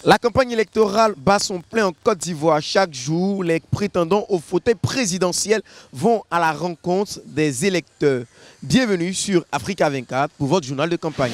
La campagne électorale bat son plein en Côte d'Ivoire. Chaque jour, les prétendants au fauteuil présidentiel vont à la rencontre des électeurs. Bienvenue sur Africa 24 pour votre journal de campagne.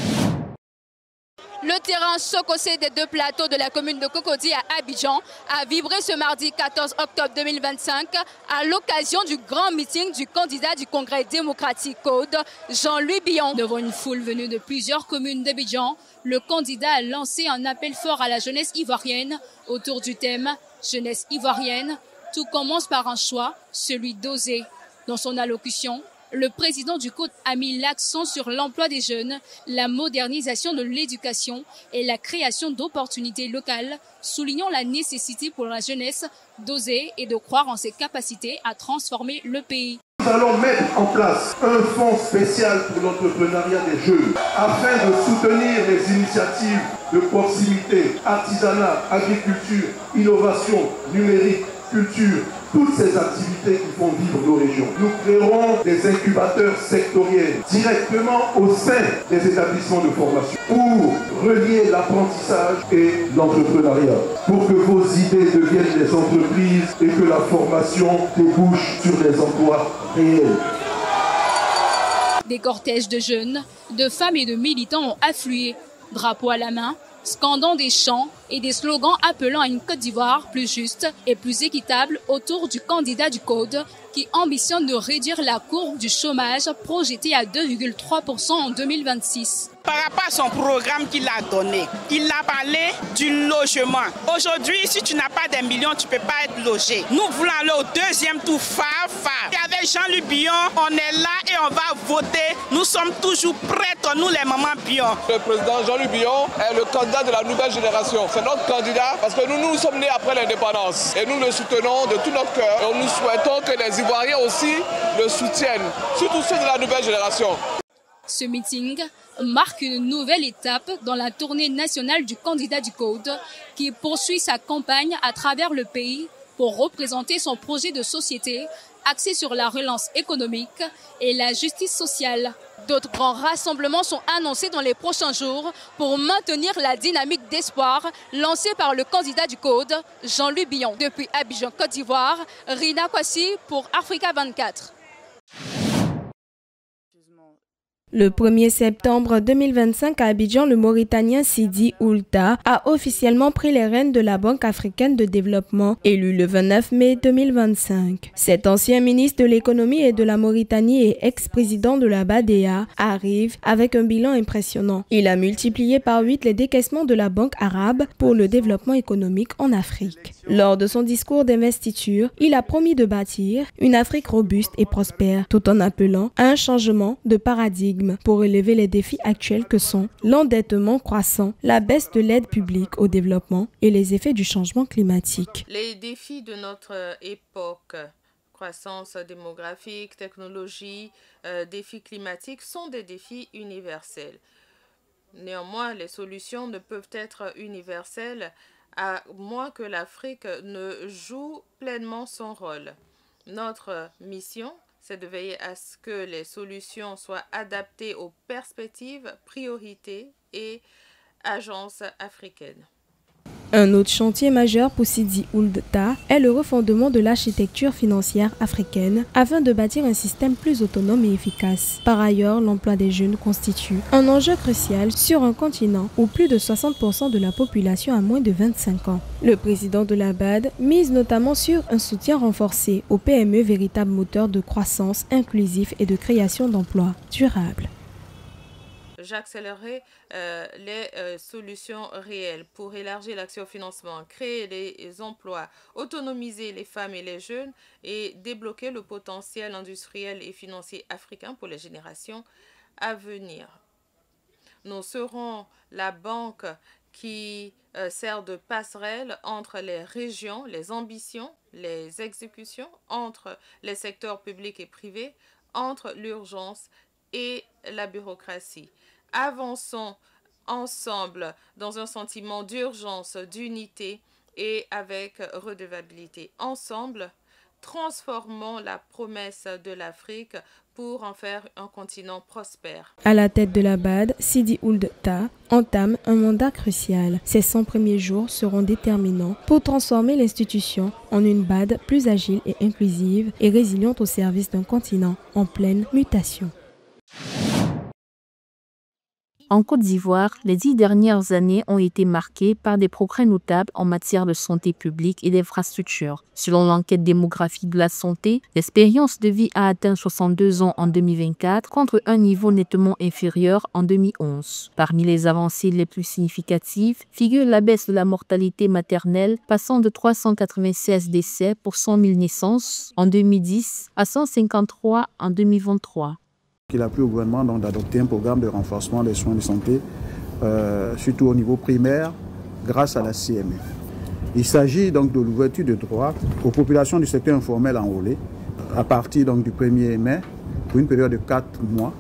Le terrain chocossé des deux plateaux de la commune de Cocody à Abidjan a vibré ce mardi 14 octobre 2025 à l'occasion du grand meeting du candidat du Congrès démocratique CODE, Jean-Louis Billon. Devant une foule venue de plusieurs communes d'Abidjan, le candidat a lancé un appel fort à la jeunesse ivoirienne autour du thème « Jeunesse ivoirienne, tout commence par un choix, celui d'oser ». Dans son allocution, le président du CODE a mis l'accent sur l'emploi des jeunes, la modernisation de l'éducation et la création d'opportunités locales, soulignant la nécessité pour la jeunesse d'oser et de croire en ses capacités à transformer le pays. Nous allons mettre en place un fonds spécial pour l'entrepreneuriat des jeunes afin de soutenir les initiatives de proximité, artisanat, agriculture, innovation, numérique, culture, toutes ces activités qui font vivre nos régions. Nous créerons des incubateurs sectoriels directement au sein des établissements de formation pour relier l'apprentissage et l'entrepreneuriat, pour que vos idées deviennent des entreprises et que la formation débouche sur des emplois réels. Des cortèges de jeunes, de femmes et de militants ont afflué, drapeaux à la main, scandant des chants et des slogans appelant à une Côte d'Ivoire plus juste et plus équitable autour du candidat du CODE qui ambitionne de réduire la courbe du chômage projetée à 2,3% en 2026. Par rapport à son programme qu'il a donné, il a parlé du logement. Aujourd'hui, si tu n'as pas des millions, tu ne peux pas être logé. Nous voulons aller au deuxième tour phare. Et avec Jean-Louis Billon, on est là et on va voter. Nous sommes toujours prêts, nous les mamans Billon. Le président Jean-Louis Billon est le candidat de la nouvelle génération. C'est notre candidat parce que nous sommes nés après l'indépendance. Et nous le soutenons de tout notre cœur. Et nous souhaitons que les Ivoiriens aussi le soutiennent, surtout ceux de la nouvelle génération. Ce meeting marque une nouvelle étape dans la tournée nationale du candidat du CODE qui poursuit sa campagne à travers le pays pour représenter son projet de société axé sur la relance économique et la justice sociale. D'autres grands rassemblements sont annoncés dans les prochains jours pour maintenir la dynamique d'espoir lancée par le candidat du CODE, Jean-Louis Billon. Depuis Abidjan, Côte d'Ivoire, Rina Kwasi pour Africa 24. Le 1er septembre 2025 à Abidjan, le Mauritanien Sidi Oulta a officiellement pris les rênes de la Banque africaine de développement, élu le 29 mai 2025. Cet ancien ministre de l'économie et de la Mauritanie et ex-président de la BADEA arrive avec un bilan impressionnant. Il a multiplié par 8 les décaissements de la Banque arabe pour le développement économique en Afrique. Lors de son discours d'investiture, il a promis de bâtir une Afrique robuste et prospère, tout en appelant à un changement de paradigme pour relever les défis actuels que sont l'endettement croissant, la baisse de l'aide publique au développement et les effets du changement climatique. Les défis de notre époque, croissance démographique, technologie, défis climatiques, sont des défis universels. Néanmoins, les solutions ne peuvent être universelles à moins que l'Afrique ne joue pleinement son rôle. Notre mission, c'est de veiller à ce que les solutions soient adaptées aux perspectives, priorités et agences africaines. Un autre chantier majeur pour Sidi Oulta est le refondement de l'architecture financière africaine afin de bâtir un système plus autonome et efficace. Par ailleurs, l'emploi des jeunes constitue un enjeu crucial sur un continent où plus de 60% de la population a moins de 25 ans. Le président de la BAD mise notamment sur un soutien renforcé aux PME, véritables moteurs de croissance inclusif et de création d'emplois durables. J'accélérerai les solutions réelles pour élargir l'accès au financement, créer les emplois, autonomiser les femmes et les jeunes et débloquer le potentiel industriel et financier africain pour les générations à venir. Nous serons la banque qui sert de passerelle entre les régions, les ambitions, les exécutions, entre les secteurs publics et privés, entre l'urgence et la bureaucratie. Avançons ensemble dans un sentiment d'urgence, d'unité et avec redevabilité. Ensemble, transformons la promesse de l'Afrique pour en faire un continent prospère. À la tête de la BAD, Sidi Ould Tah entame un mandat crucial. Ces 100 premiers jours seront déterminants pour transformer l'institution en une BAD plus agile et inclusive et résiliente au service d'un continent en pleine mutation. En Côte d'Ivoire, les 10 dernières années ont été marquées par des progrès notables en matière de santé publique et d'infrastructures. Selon l'enquête démographique de la santé, l'espérance de vie a atteint 62 ans en 2024 contre un niveau nettement inférieur en 2011. Parmi les avancées les plus significatives figure la baisse de la mortalité maternelle passant de 396 décès pour 100 000 naissances en 2010 à 153 en 2023. Il a plu au gouvernement d'adopter un programme de renforcement des soins de santé, surtout au niveau primaire, grâce à la CMU. Il s'agit donc de l'ouverture de droits aux populations du secteur informel enrôlées à partir donc, du 1er mai pour une période de 4 mois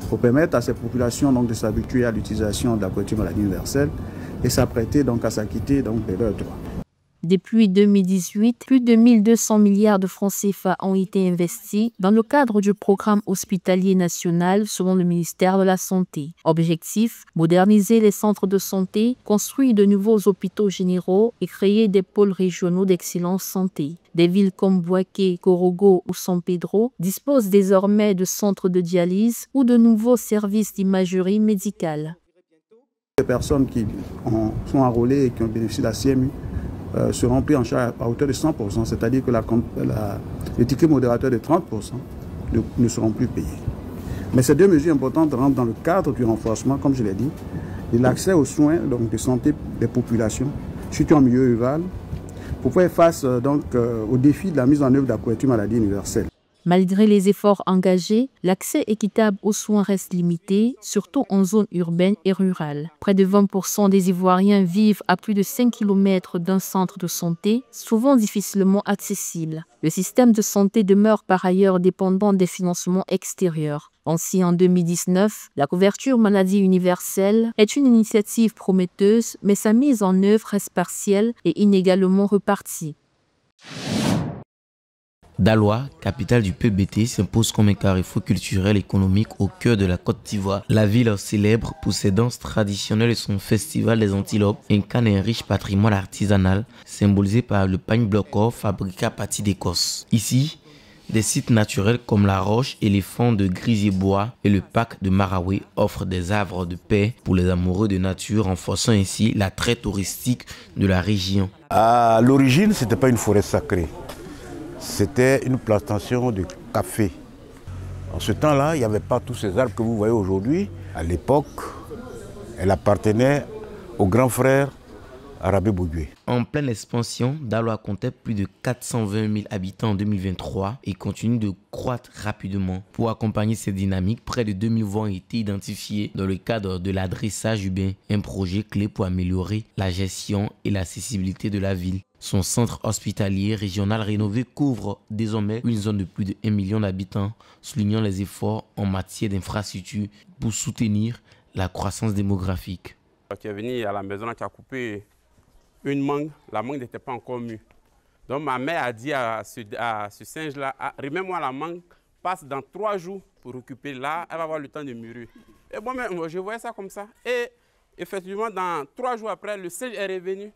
pour permettre à ces populations donc, de s'habituer à l'utilisation de la couverture maladie universelle et s'apprêter donc, à s'acquitter donc, de leurs droits. Depuis 2018, plus de 1 200 milliards de francs CFA ont été investis dans le cadre du programme hospitalier national selon le ministère de la Santé. Objectif, moderniser les centres de santé, construire de nouveaux hôpitaux généraux et créer des pôles régionaux d'excellence santé. Des villes comme Bouaké, Korogo ou San Pedro disposent désormais de centres de dialyse ou de nouveaux services d'imagerie médicale. Les personnes qui sont enrôlées et qui ont bénéficié de la CMU seront pris en charge à hauteur de 100%, c'est-à-dire que les tickets modérateurs de 30% ne seront plus payés. Mais ces deux mesures importantes rentrent dans le cadre du renforcement, comme je l'ai dit, de l'accès aux soins donc, de santé des populations, surtout en milieu rural, pour faire face au défi de la mise en œuvre de la couverture maladie universelle. Malgré les efforts engagés, l'accès équitable aux soins reste limité, surtout en zone urbaine et rurale. Près de 20% des Ivoiriens vivent à plus de 5 km d'un centre de santé, souvent difficilement accessible. Le système de santé demeure par ailleurs dépendant des financements extérieurs. Ainsi, en 2019, la couverture maladie universelle est une initiative prometteuse, mais sa mise en œuvre reste partielle et inégalement repartie. Daloa, capitale du PBT, s'impose comme un carrefour culturel et économique au cœur de la Côte d'Ivoire. La ville célèbre pour ses danses traditionnelles et son festival des antilopes incarne un riche patrimoine artisanal symbolisé par le pagne bloco fabriqué à partir d'Écosse. Ici, des sites naturels comme la roche éléphant de Grisier-Bois et le parc de Maraoué offrent des havres de paix pour les amoureux de nature, renforçant ainsi l'attrait touristique de la région. À l'origine, ce n'était pas une forêt sacrée. C'était une plantation de café. En ce temps-là, il n'y avait pas tous ces arbres que vous voyez aujourd'hui. À l'époque, elle appartenait au grand frère Arabé Bougué. En pleine expansion, Daloa comptait plus de 420 000 habitants en 2023 et continue de croître rapidement. Pour accompagner cette dynamique, près de 2000 voies ont été identifiées dans le cadre de l'adressage urbain, un projet clé pour améliorer la gestion et l'accessibilité de la ville. Son centre hospitalier régional rénové couvre désormais une zone de plus de 1 million d'habitants, soulignant les efforts en matière d'infrastructure pour soutenir la croissance démographique. Tu es venu à la maison, tu as coupé une mangue, la mangue n'était pas encore mûre. Donc ma mère a dit à ce singe-là, remets-moi la mangue, passe dans 3 jours pour récupérer là, elle va avoir le temps de mûrir. Et moi-même, je voyais ça comme ça. Et effectivement, dans 3 jours après, le singe est revenu.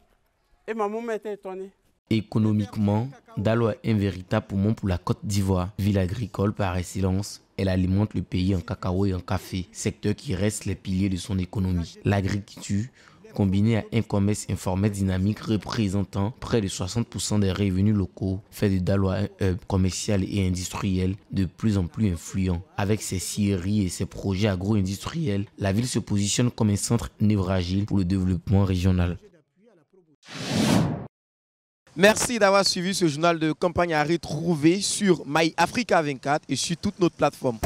Et ma maman était étonnée. Économiquement, Daloa est un véritable poumon pour la Côte d'Ivoire. Ville agricole par excellence, elle alimente le pays en cacao et en café, secteur qui reste les piliers de son économie. L'agriculture, combinée à un commerce informel dynamique représentant près de 60% des revenus locaux, fait de Daloa un hub commercial et industriel de plus en plus influent. Avec ses scieries et ses projets agro-industriels, la ville se positionne comme un centre névralgique pour le développement régional. Merci d'avoir suivi ce journal de campagne à retrouver sur MyAfrica 24 et sur toutes nos plateformes.